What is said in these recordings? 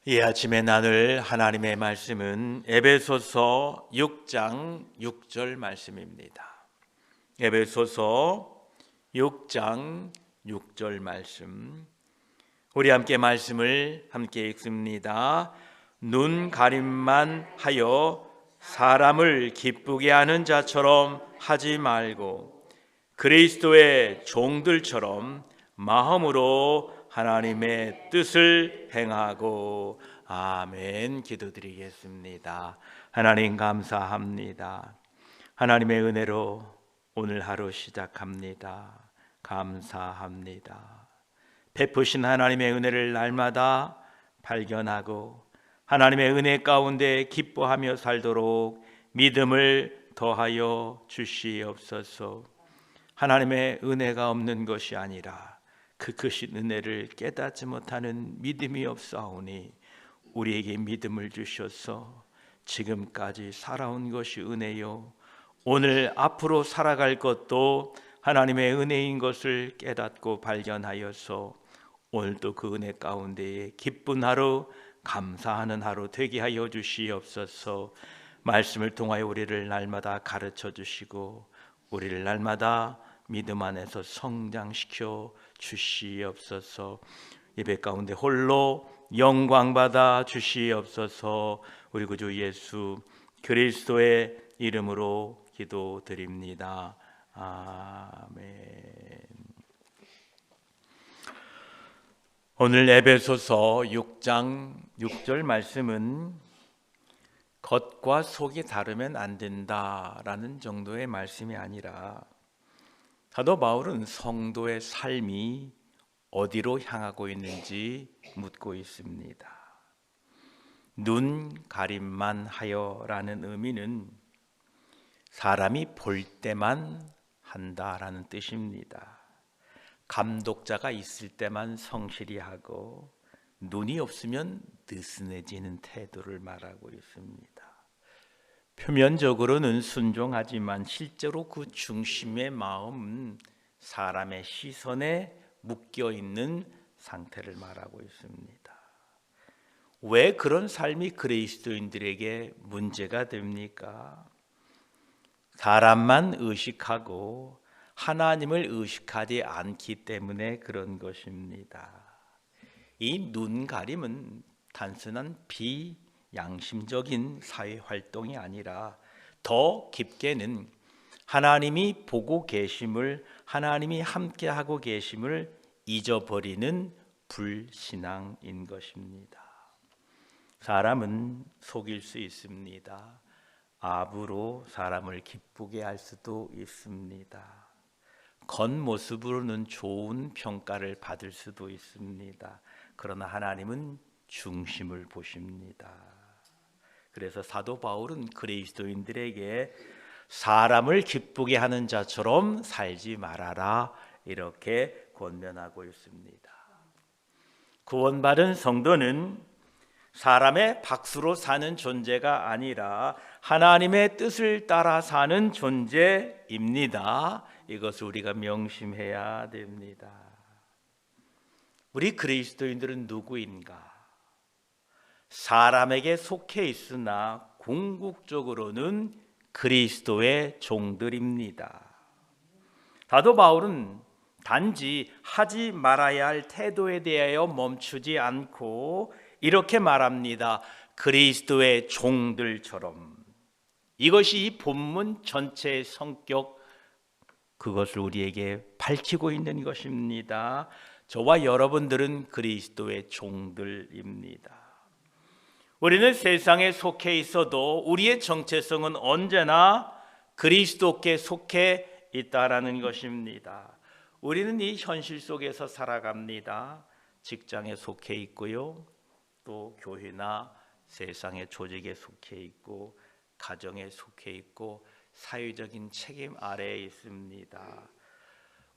이 아침에 나눌 하나님의 말씀은 에베소서 6장 6절 말씀입니다. 에베소서 6장 6절 말씀, 우리 함께 말씀을 함께 읽습니다. 눈 가림만 하여 사람을 기쁘게 하는 자처럼 하지 말고 그리스도의 종들처럼 마음으로 하나님의 뜻을 행하고. 아멘. 기도드리겠습니다. 하나님 감사합니다. 하나님의 은혜로 오늘 하루 시작합니다. 감사합니다. 베푸신 하나님의 은혜를 날마다 발견하고 하나님의 은혜 가운데 기뻐하며 살도록 믿음을 더하여 주시옵소서. 하나님의 은혜가 없는 것이 아니라 그 크신 은혜를 깨닫지 못하는 믿음이 없사오니 우리에게 믿음을 주셔서 지금까지 살아온 것이 은혜요, 오늘 앞으로 살아갈 것도 하나님의 은혜인 것을 깨닫고 발견하여서 오늘도 그 은혜 가운데에 기쁜 하루, 감사하는 하루 되게 하여 주시옵소서. 말씀을 통하여 우리를 날마다 가르쳐 주시고 우리를 날마다 믿음 안에서 성장시켜 주시옵소서. 예배 가운데 홀로 영광 받아 주시옵소서. 우리 구주 예수 그리스도의 이름으로 기도드립니다. 아멘. 오늘 에베소서 6장 6절 말씀은 겉과 속이 다르면 안 된다라는 정도의 말씀이 아니라 사도 바울은 성도의 삶이 어디로 향하고 있는지 묻고 있습니다. 눈 가림만 하여라는 의미는 사람이 볼 때만 한다라는 뜻입니다. 감독자가 있을 때만 성실히 하고 눈이 없으면 느슨해지는 태도를 말하고 있습니다. 표면적으로는 순종하지만 실제로 그 중심의 마음은 사람의 시선에 묶여 있는 상태를 말하고 있습니다. 왜 그런 삶이 그리스도인들에게 문제가 됩니까? 사람만 의식하고 하나님을 의식하지 않기 때문에 그런 것입니다. 이 눈가림은 단순한 비양심적인 사회활동이 아니라 더 깊게는 하나님이 보고 계심을, 하나님이 함께하고 계심을 잊어버리는 불신앙인 것입니다. 사람은 속일 수 있습니다. 압으로 사람을 기쁘게 할 수도 있습니다. 겉모습으로는 좋은 평가를 받을 수도 있습니다. 그러나 하나님은 중심을 보십니다. 그래서 사도 바울은 그리스도인들에게 사람을 기쁘게 하는 자처럼 살지 말아라, 이렇게 권면하고 있습니다. 구원받은 성도는 사람의 박수로 사는 존재가 아니라 하나님의 뜻을 따라 사는 존재입니다. 이것을 우리가 명심해야 됩니다. 우리 그리스도인들은 누구인가? 사람에게 속해 있으나 궁극적으로는 그리스도의 종들입니다. 사도 바울은 단지 하지 말아야 할 태도에 대하여 멈추지 않고 이렇게 말합니다. 그리스도의 종들처럼. 이것이 이 본문 전체의 성격, 그것을 우리에게 밝히고 있는 것입니다. 저와 여러분들은 그리스도의 종들입니다. 우리는 세상에 속해 있어도 우리의 정체성은 언제나 그리스도께 속해 있다라는 것입니다. 우리는 이 현실 속에서 살아갑니다. 직장에 속해 있고요, 또 교회나 세상의 조직에 속해 있고 가정에 속해 있고 사회적인 책임 아래에 있습니다.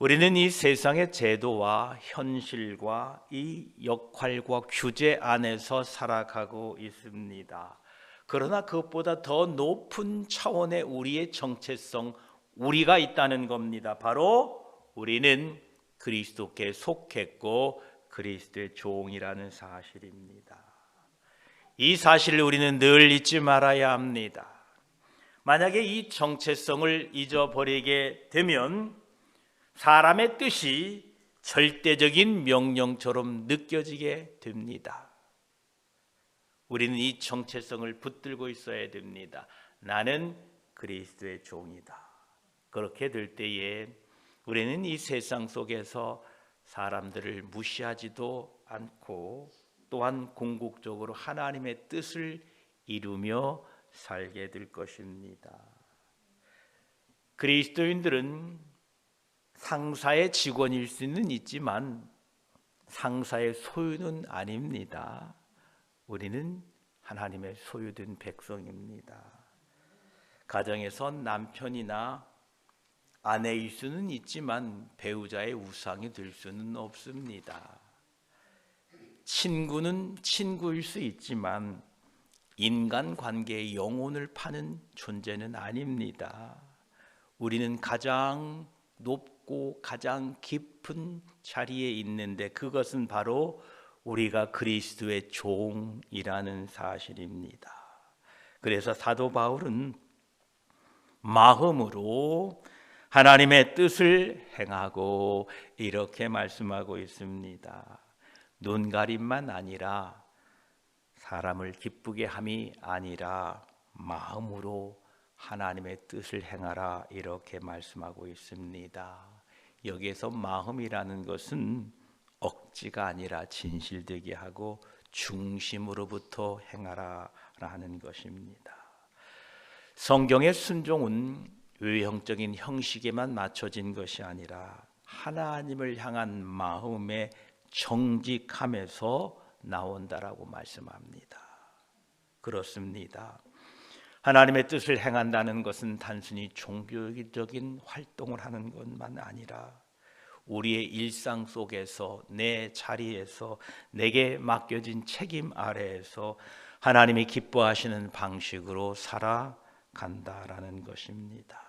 우리는 이 세상의 제도와 현실과 이 역할과 규제 안에서 살아가고 있습니다. 그러나 그것보다 더 높은 차원의 우리의 정체성, 우리가 있다는 겁니다. 바로 우리는 그리스도께 속했고 그리스도의 종이라는 사실입니다. 이 사실을 우리는 늘 잊지 말아야 합니다. 만약에 이 정체성을 잊어버리게 되면 사람의 뜻이 절대적인 명령처럼 느껴지게 됩니다. 우리는 이 정체성을 붙들고 있어야 됩니다. 나는 그리스도의 종이다. 그렇게 될 때에 우리는 이 세상 속에서 사람들을 무시하지도 않고 또한 궁극적으로 하나님의 뜻을 이루며 살게 될 것입니다. 그리스도인들은 상사의 직원일 수는 있지만 상사의 소유는 아닙니다. 우리는 하나님의 소유된 백성입니다. 가정에서 남편이나 아내일 수는 있지만 배우자의 우상이 될 수는 없습니다. 친구는 친구일 수 있지만 인간관계의 영혼을 파는 존재는 아닙니다. 우리는 가장 높고 가장 깊은 자리에 있는데 그것은 바로 우리가 그리스도의 종이라는 사실입니다. 그래서 사도 바울은 마음으로 하나님의 뜻을 행하고 이렇게 말씀하고 있습니다. 눈가림만 아니라 사람을 기쁘게 함이 아니라 마음으로 하나님의 뜻을 행하라 이렇게 말씀하고 있습니다. 여기에서 마음이라는 것은 억지가 아니라 진실되게 하고 중심으로부터 행하라 라는 것입니다. 성경의 순종은 외형적인 형식에만 맞춰진 것이 아니라 하나님을 향한 마음의 정직함에서 나온다라고 말씀합니다. 그렇습니다. 하나님의 뜻을 행한다는 것은 단순히 종교적인 활동을 하는 것만 아니라 우리의 일상 속에서 내 자리에서 내게 맡겨진 책임 아래에서 하나님이 기뻐하시는 방식으로 살아간다라는 것입니다.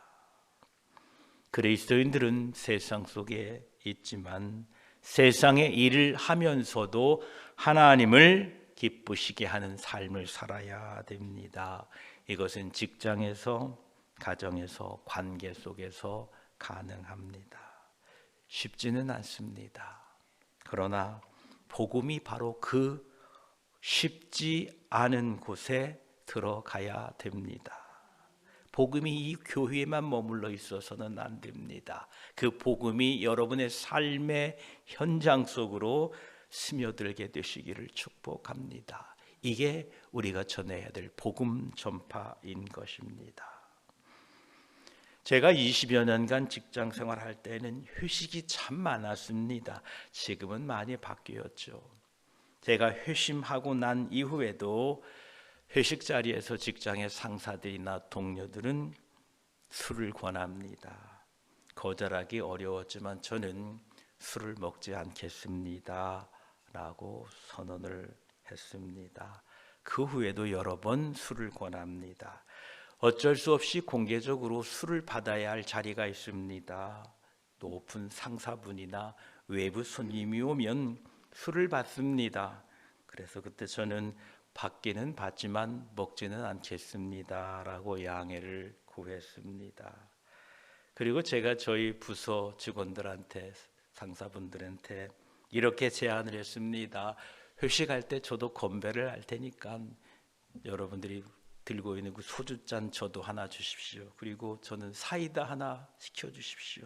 그리스도인들은 세상 속에 있지만 세상의 일을 하면서도 하나님을 기쁘시게 하는 삶을 살아야 됩니다. 이것은 직장에서, 가정에서, 관계 속에서 가능합니다. 쉽지는 않습니다. 그러나 복음이 바로 그 쉽지 않은 곳에 들어가야 됩니다. 복음이 이 교회에만 머물러 있어서는 안 됩니다. 그 복음이 여러분의 삶의 현장 속으로 스며들게 되시기를 축복합니다. 이게 우리가 전해야 될 복음 전파인 것입니다. 제가 20여 년간 직장 생활할 때는 회식이 참 많았습니다. 지금은 많이 바뀌었죠. 제가 회심하고 난 이후에도 회식 자리에서 직장의 상사들이나 동료들은 술을 권합니다. 거절하기 어려웠지만 저는 술을 먹지 않겠습니다 라고 선언을 했습니다. 그 후에도 여러 번 술을 권합니다. 어쩔 수 없이 공개적으로 술을 받아야 할 자리가 있습니다. 높은 상사분이나 외부 손님이 오면 술을 받습니다. 그래서 그때 저는 받기는 받지만 먹지는 않겠습니다 라고 양해를 구했습니다. 그리고 제가 저희 부서 직원들한테, 상사분들한테 이렇게 제안을 했습니다. 회식할 때 저도 건배를 할 테니까 여러분들이 들고 있는 그 소주잔 저도 하나 주십시오. 그리고 저는 사이다 하나 시켜주십시오.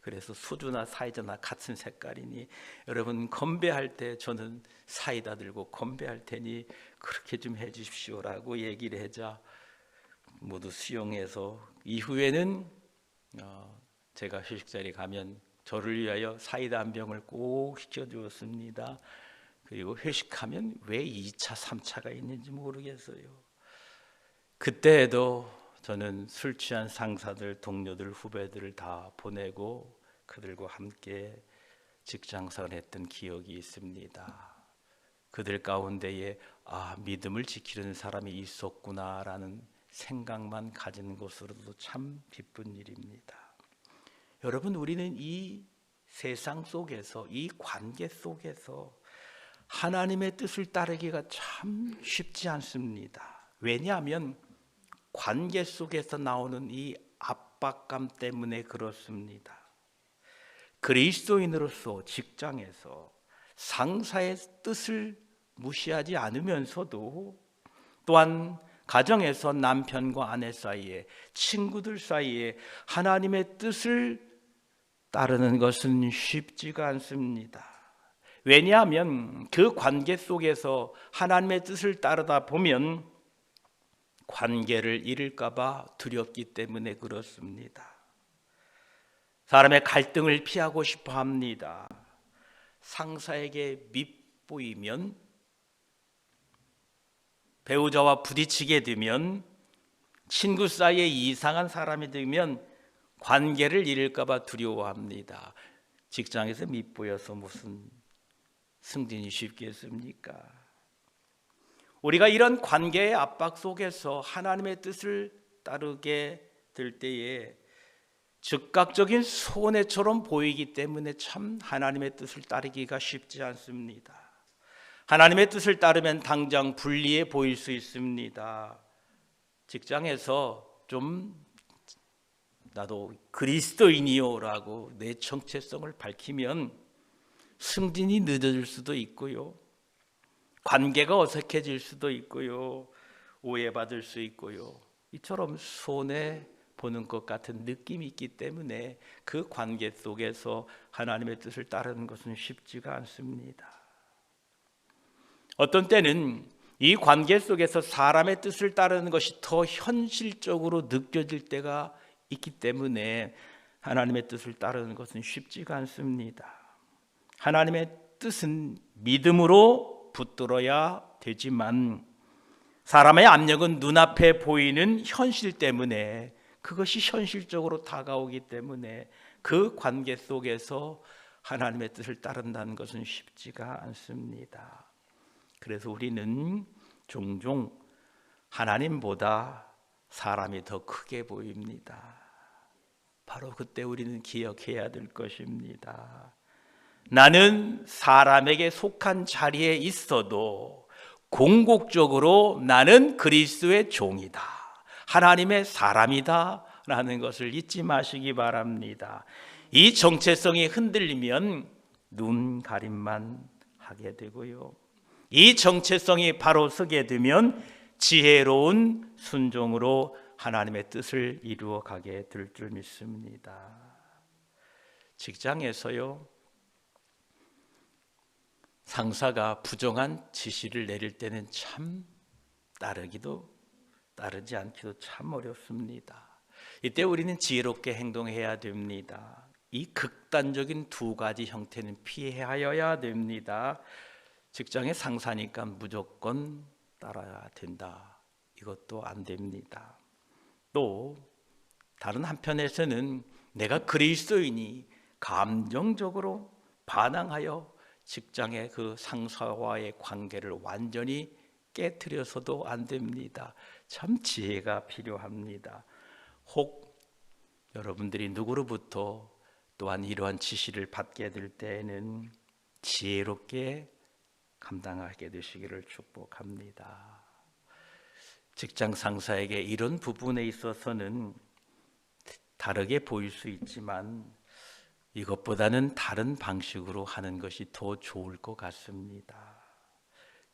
그래서 소주나 사이다나 같은 색깔이니 여러분 건배할 때 저는 사이다 들고 건배할 테니 그렇게 좀 해주십시오라고 얘기를 하자 모두 수용해서 이후에는 제가 회식 자리에 가면 저를 위하여 사이다 한 병을 꼭 시켜주었습니다. 그리고 회식하면 왜 2차, 3차가 있는지 모르겠어요. 그때에도 저는 술 취한 상사들, 동료들, 후배들을 다 보내고 그들과 함께 직장생활을 했던 기억이 있습니다. 그들 가운데에 믿음을 지키는 사람이 있었구나라는 생각만 가진 것으로도 참 기쁜 일입니다. 여러분, 우리는 이 세상 속에서, 이 관계 속에서 하나님의 뜻을 따르기가 참 쉽지 않습니다. 왜냐하면 관계 속에서 나오는 이 압박감 때문에 그렇습니다. 그리스도인으로서 직장에서 상사의 뜻을 무시하지 않으면서도, 또한 가정에서 남편과 아내 사이에, 친구들 사이에 하나님의 뜻을 따르는 것은 쉽지가 않습니다. 왜냐하면 그 관계 속에서 하나님의 뜻을 따르다 보면 관계를 잃을까 봐 두렵기 때문에 그렇습니다. 사람의 갈등을 피하고 싶어 합니다. 상사에게 밉보이면, 배우자와 부딪히게 되면, 친구 사이에 이상한 사람이 되면 관계를 잃을까 봐 두려워합니다. 직장에서 밉보여서 무슨 승진이 쉽겠습니까? 우리가 이런 관계의 압박 속에서 하나님의 뜻을 따르게 될 때에 즉각적인 손해처럼 보이기 때문에 참 하나님의 뜻을 따르기가 쉽지 않습니다. 하나님의 뜻을 따르면 당장 불리해 보일 수 있습니다. 직장에서 좀 나도 그리스도인이요 라고 내 정체성을 밝히면 승진이 늦어질 수도 있고요, 관계가 어색해질 수도 있고요, 오해받을 수 있고요, 이처럼 손해보는 것 같은 느낌이 있기 때문에 그 관계 속에서 하나님의 뜻을 따르는 것은 쉽지가 않습니다. 어떤 때는 이 관계 속에서 사람의 뜻을 따르는 것이 더 현실적으로 느껴질 때가 있기 때문에 하나님의 뜻을 따르는 것은 쉽지가 않습니다. 하나님의 뜻은 믿음으로 붙들어야 되지만 사람의 압력은 눈앞에 보이는 현실 때문에, 그것이 현실적으로 다가오기 때문에 그 관계 속에서 하나님의 뜻을 따른다는 것은 쉽지가 않습니다. 그래서 우리는 종종 하나님보다 사람이 더 크게 보입니다. 바로 그때 우리는 기억해야 될 것입니다. 나는 사람에게 속한 자리에 있어도 궁극적으로 나는 그리스도의 종이다, 하나님의 사람이다 라는 것을 잊지 마시기 바랍니다. 이 정체성이 흔들리면 눈 가림만 하게 되고요, 이 정체성이 바로 서게 되면 지혜로운 순종으로 하나님의 뜻을 이루어 가게 될 줄 믿습니다. 직장에서요, 상사가 부정한 지시를 내릴 때는 참 따르기도 따르지 않기도 참 어렵습니다. 이때 우리는 지혜롭게 행동해야 됩니다. 이 극단적인 두 가지 형태는 피하여야 됩니다. 직장의 상사니까 무조건 따라야 된다, 이것도 안 됩니다. 또 다른 한편에서는 내가 그리스도인이 감정적으로 반항하여 직장의 그 상사와의 관계를 완전히 깨트려서도 안 됩니다. 참 지혜가 필요합니다. 혹 여러분들이 누구로부터 또한 이러한 지시를 받게 될 때에는 지혜롭게 감당하게 되시기를 축복합니다. 직장 상사에게 이런 부분에 있어서는 다르게 보일 수 있지만 이것보다는 다른 방식으로 하는 것이 더 좋을 것 같습니다.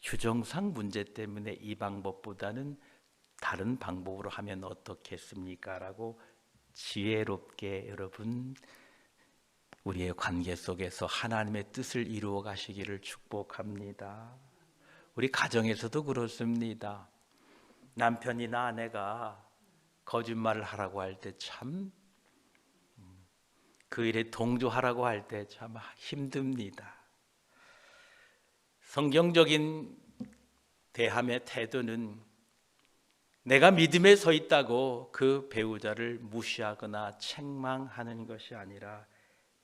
규정상 문제 때문에 이 방법보다는 다른 방법으로 하면 어떻겠습니까? 라고 지혜롭게 여러분 우리의 관계 속에서 하나님의 뜻을 이루어 가시기를 축복합니다. 우리 가정에서도 그렇습니다. 남편이나 아내가 거짓말을 하라고 할 때 참, 그 일에 동조하라고 할 때 참 힘듭니다. 성경적인 대함의 태도는 내가 믿음에 서 있다고 그 배우자를 무시하거나 책망하는 것이 아니라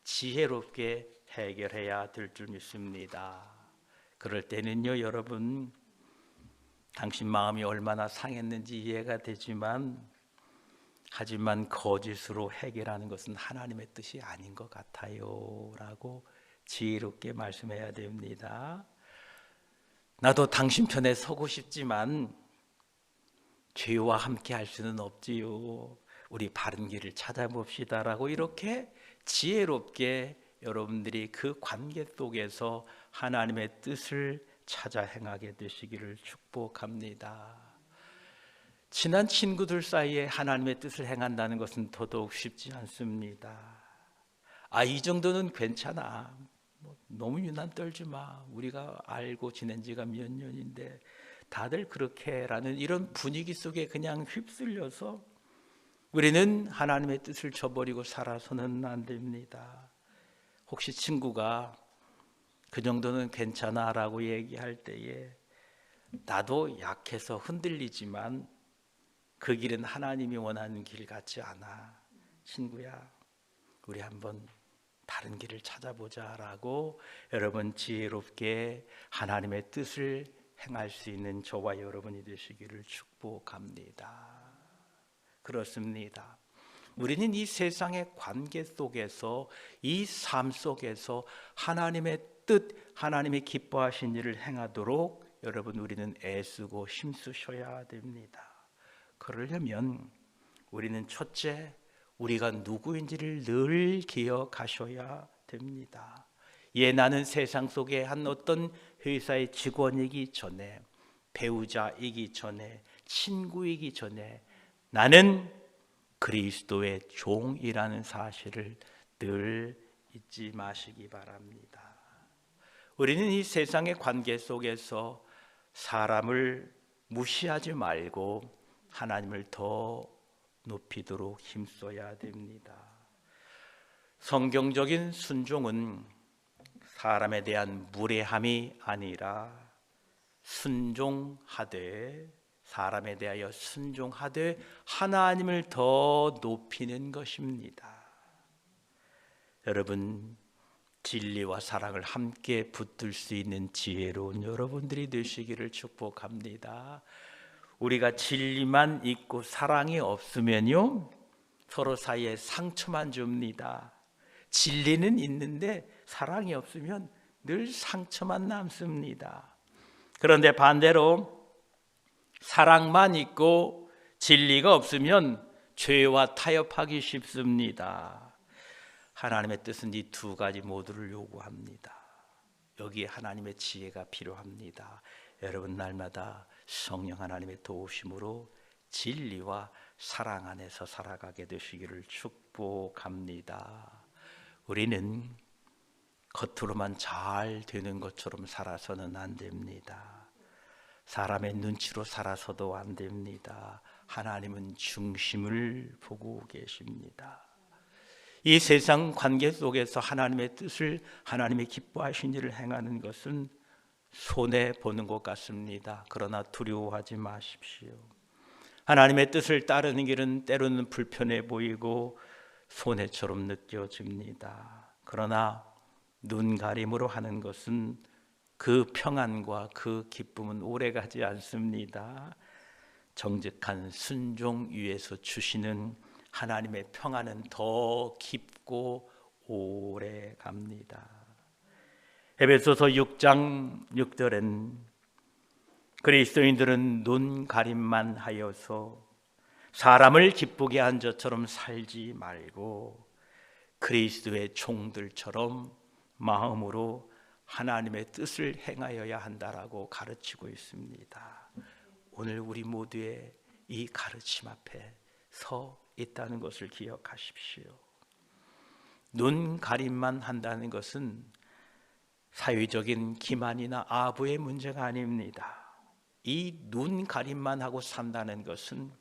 지혜롭게 해결해야 될 줄 믿습니다. 그럴 때는요, 여러분, 당신 마음이 얼마나 상했는지 이해가 되지만, 하지만 거짓으로 해결하는 것은 하나님의 뜻이 아닌 것 같아요 라고 지혜롭게 말씀해야 됩니다. 나도 당신 편에 서고 싶지만 죄와 함께 할 수는 없지요. 우리 바른 길을 찾아봅시다라고 이렇게 지혜롭게 여러분들이 그 관계 속에서 하나님의 뜻을 찾아 행하게 되시기를 축복합니다. 친한 친구들 사이에 하나님의 뜻을 행한다는 것은 더더욱 쉽지 않습니다. 이 정도는 괜찮아. 너무 유난 떨지 마. 우리가 알고 지낸 지가 몇 년인데 다들 그렇게라는 이런 분위기 속에 그냥 휩쓸려서 우리는 하나님의 뜻을 저버리고 살아서는 안 됩니다. 혹시 친구가 그 정도는 괜찮아 라고 얘기할 때에 나도 약해서 흔들리지만 그 길은 하나님이 원하는 길 같지 않아. 친구야, 우리 한번 다른 길을 찾아보자 라고 여러분 지혜롭게 하나님의 뜻을 행할 수 있는 저와 여러분이 되시기를 축복합니다. 그렇습니다. 우리는 이 세상의 관계 속에서, 이 삶 속에서 하나님의 뜻, 하나님이 기뻐하신 일을 행하도록 여러분 우리는 애쓰고 힘쓰셔야 됩니다. 그러려면 우리는 첫째, 우리가 누구인지를 늘 기억하셔야 됩니다. 나는 세상 속에 한 어떤 회사의 직원이기 전에, 배우자이기 전에, 친구이기 전에 나는 그리스도의 종이라는 사실을 늘 잊지 마시기 바랍니다. 우리는 이 세상의 관계 속에서 사람을 무시하지 말고 하나님을 더 높이도록 힘써야 됩니다. 성경적인 순종은 사람에 대한 무례함이 아니라 순종하되, 사람에 대하여 순종하되 하나님을 더 높이는 것입니다. 여러분, 진리와 사랑을 함께 붙들 수 있는 지혜로운 여러분들이 되시기를 축복합니다. 우리가 진리만 있고 사랑이 없으면요, 서로 사이에 상처만 줍니다. 진리는 있는데 사랑이 없으면 늘 상처만 남습니다. 그런데 반대로 사랑만 있고 진리가 없으면 죄와 타협하기 쉽습니다. 하나님의 뜻은 이 두 가지 모두를 요구합니다. 여기에 하나님의 지혜가 필요합니다. 여러분, 날마다 성령 하나님의 도우심으로 진리와 사랑 안에서 살아가게 되시기를 축복합니다. 우리는 겉으로만 잘 되는 것처럼 살아서는 안 됩니다. 사람의 눈치로 살아서도 안 됩니다. 하나님은 중심을 보고 계십니다. 이 세상 관계 속에서 하나님의 뜻을, 하나님의 기뻐하신 일을 행하는 것은 손해보는 것 같습니다. 그러나 두려워하지 마십시오. 하나님의 뜻을 따르는 길은 때로는 불편해 보이고 손해처럼 느껴집니다. 그러나 눈가림으로 하는 것은 그 평안과 그 기쁨은 오래가지 않습니다. 정직한 순종 위에서 주시는 하나님의 평안은 더 깊고 오래 갑니다. 에베소서 6장 6절엔 그리스도인들은 눈가림만 하여서 사람을 기쁘게 한 자처럼 살지 말고 그리스도의 종들처럼 마음으로 하나님의 뜻을 행하여야 한다라고 가르치고 있습니다. 오늘 우리 모두의 이 가르침 앞에 서 있다는 것을 기억하십시오. 눈 가림만 한다는 것은 사회적인 기만이나 아부의 문제가 아닙니다. 이 눈 가림만 하고 산다는 것은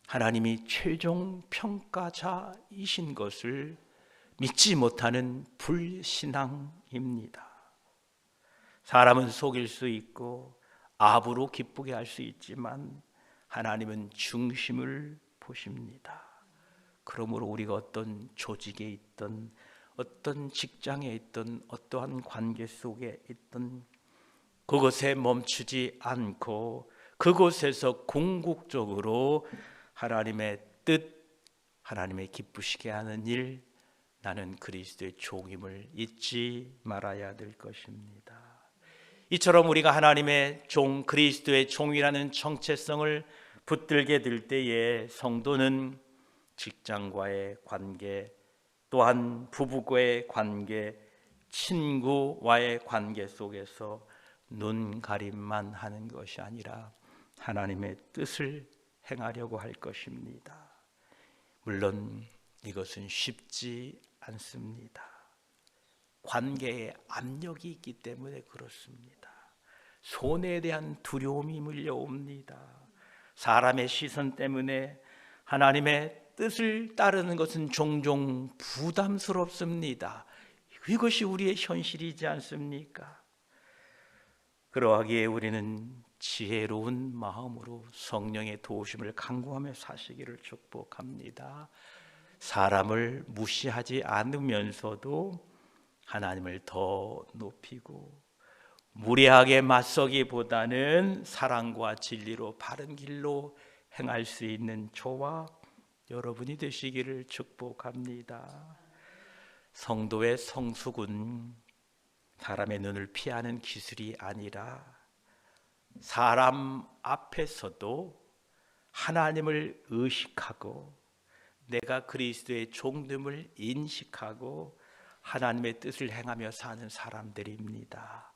하나님이 최종 평가자이신 것을 믿지 못하는 불신앙입니다. 사람은 속일 수 있고 아부로 기쁘게 할 수 있지만 하나님은 중심을 보십니다. 그러므로 우리가 어떤 조직에 있든 어떤 직장에 있든 어떠한 관계 속에 있든 그것에 멈추지 않고 그곳에서 궁극적으로 하나님의 뜻, 하나님의 기쁘시게 하는 일, 나는 그리스도의 종임을 잊지 말아야 될 것입니다. 이처럼 우리가 하나님의 종, 그리스도의 종이라는 정체성을 붙들게 될 때에 성도는 직장과의 관계, 또한 부부과의 관계, 친구와의 관계 속에서 눈 가림만 하는 것이 아니라 하나님의 뜻을 행하려고 할 것입니다. 물론 이것은 쉽지 않습니다. 관계에 압력이 있기 때문에 그렇습니다. 손해에 대한 두려움이 밀려옵니다. 사람의 시선 때문에 하나님의 뜻을 따르는 것은 종종 부담스럽습니다. 이것이 우리의 현실이지 않습니까? 그러하기에 우리는 지혜로운 마음으로 성령의 도우심을 간구하며 사시기를 축복합니다. 사람을 무시하지 않으면서도 하나님을 더 높이고 무례하게 맞서기보다는 사랑과 진리로 바른 길로 행할 수 있는 저와 여러분이 되시기를 축복합니다. 성도의 성숙은 사람의 눈을 피하는 기술이 아니라 사람 앞에서도 하나님을 의식하고 내가 그리스도의 종됨을 인식하고 하나님의 뜻을 행하며 사는 사람들입니다.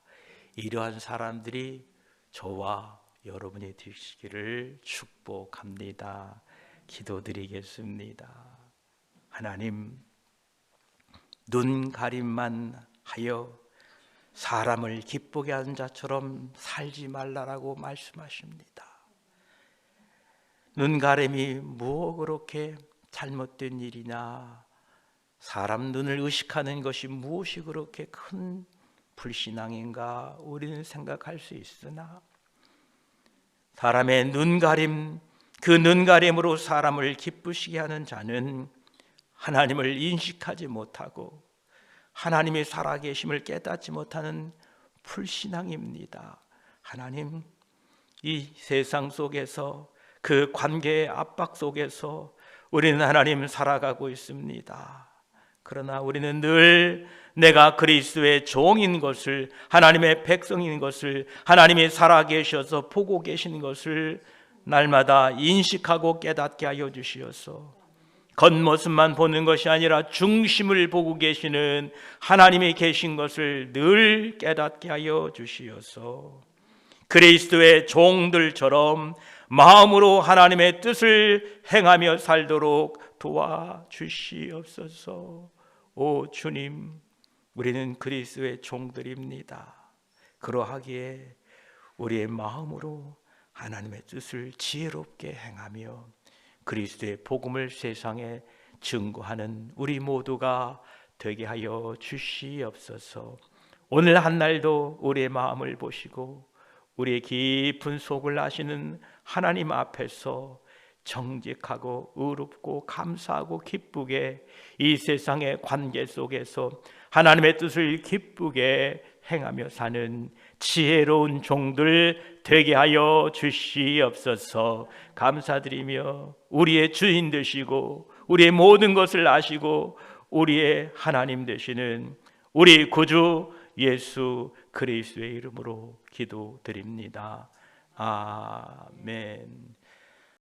이러한 사람들이 저와 여러분이 되시기를 축복합니다. 기도드리겠습니다. 하나님, 눈 가림만 하여 사람을 기쁘게 하는 자처럼 살지 말라라고 말씀하십니다. 눈 가림이 뭐 그렇게 잘못된 일이냐, 사람 눈을 의식하는 것이 무엇이 그렇게 큰 불신앙인가 우리는 생각할 수 있으나 사람의 눈가림, 그 눈가림으로 사람을 기쁘시게 하는 자는 하나님을 인식하지 못하고 하나님이 살아계심을 깨닫지 못하는 불신앙입니다. 하나님, 이 세상 속에서 그 관계의 압박 속에서 우리는 하나님 살아가고 있습니다. 그러나 우리는 늘 내가 그리스도의 종인 것을, 하나님의 백성인 것을, 하나님이 살아계셔서 보고 계신 것을 날마다 인식하고 깨닫게 하여 주시옵소서. 겉모습만 보는 것이 아니라 중심을 보고 계시는 하나님이 계신 것을 늘 깨닫게 하여 주시옵소서. 그리스도의 종들처럼 마음으로 하나님의 뜻을 행하며 살도록 도와주시옵소서. 오 주님, 우리는 그리스도의 종들입니다. 그러하기에 우리의 마음으로 하나님의 뜻을 지혜롭게 행하며 그리스도의 복음을 세상에 증거하는 우리 모두가 되게 하여 주시옵소서. 오늘 한 날도 우리의 마음을 보시고 우리의 깊은 속을 아시는 하나님 앞에서 정직하고 의롭고 감사하고 기쁘게 이 세상의 관계 속에서 하나님의 뜻을 기쁘게 행하며 사는 지혜로운 종들 되게 하여 주시옵소서. 감사드리며 우리의 주인 되시고 우리의 모든 것을 아시고 우리의 하나님 되시는 우리 구주 예수 그리스도의 이름으로 기도드립니다. 아멘.